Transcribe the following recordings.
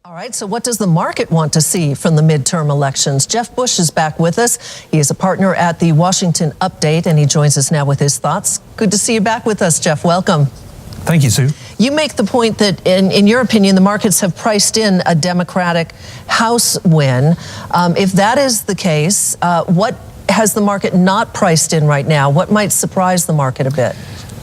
All right, so what does the market want to see from the midterm elections? Jeff Bush is back with us. He is a partner at the Washington Update, and he joins us now with his thoughts. Good to see you back with us, Jeff. Welcome. Thank you, Sue. You make the point that, in your opinion, the markets have priced in a Democratic House win. If that is the case, what has the market not priced in right now? What might surprise the market a bit?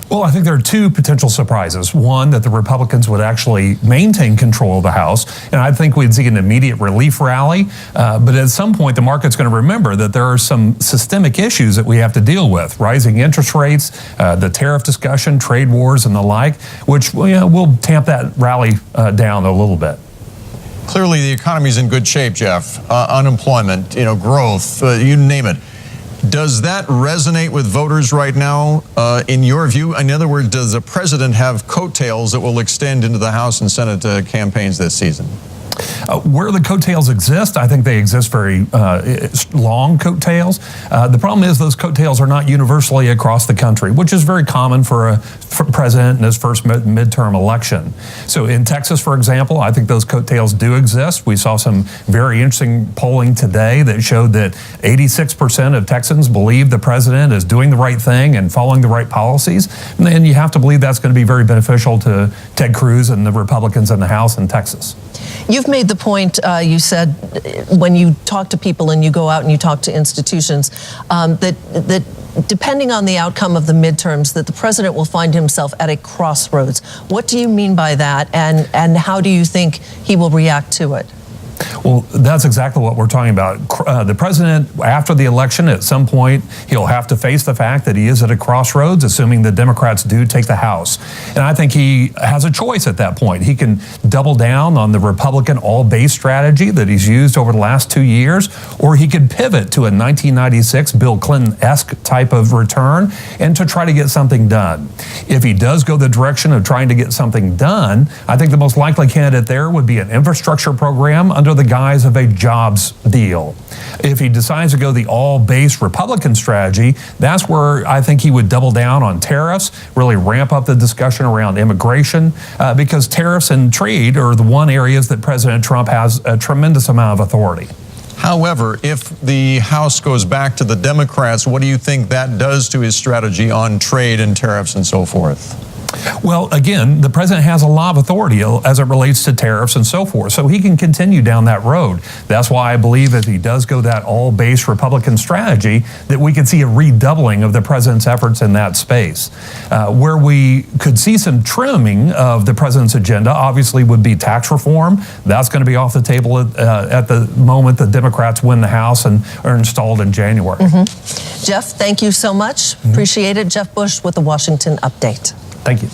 Well, I think there are two potential surprises. One, that the Republicans would actually maintain control of the House, and I think we'd see an immediate relief rally. But at some point, the market's going to remember that there are some systemic issues that we have to deal with. Rising interest rates, the tariff discussion, trade wars, and the like, which will tamp that rally down a little bit. Clearly, the economy's in good shape, Jeff. Unemployment, growth, you name it. Does that resonate with voters right now, in your view? In other words, does the president have coattails that will extend into the House and Senate campaigns this season? Where the coattails exist, I think they exist very long coattails. The problem is those coattails are not universally across the country, which is very common for a president in his first midterm election. So in Texas, for example, I think those coattails do exist. We saw some very interesting polling today that showed that 86% of Texans believe the president is doing the right thing and following the right policies. And you have to believe that's going to be very beneficial to Ted Cruz and the Republicans in the House in Texas. You've made the point, you said, when you talk to people and you go out and you talk to institutions, that depending on the outcome of the midterms, that the president will find himself at a crossroads. What do you mean by that, and how do you think he will react to it? Well, that's exactly what we're talking about. The president, after the election, at some point, he'll have to face the fact that he is at a crossroads, assuming the Democrats do take the House. And I think he has a choice at that point. He can double down on the Republican all-base strategy that he's used over the last 2 years, or he could pivot to a 1996 Bill Clinton-esque type of return and to try to get something done. If he does go the direction of trying to get something done, I think the most likely candidate there would be an infrastructure program under the guise of a jobs deal. If he decides to go the all-base Republican strategy, that's where I think he would double down on tariffs, really ramp up the discussion around immigration, because tariffs and trade are the one areas that President Trump has a tremendous amount of authority. However, if the House goes back to the Democrats, what do you think that does to his strategy on trade and tariffs and so forth? Well, again, the president has a lot of authority as it relates to tariffs and so forth, so he can continue down that road. That's why I believe if he does go that all-base Republican strategy, that we could see a redoubling of the president's efforts in that space. Where we could see some trimming of the president's agenda, obviously, would be tax reform. That's going to be off the table at the moment the Democrats win the House and are installed in January. Jeff, thank you so much. Appreciate it. Jeff Bush with the Washington Update. Thank you.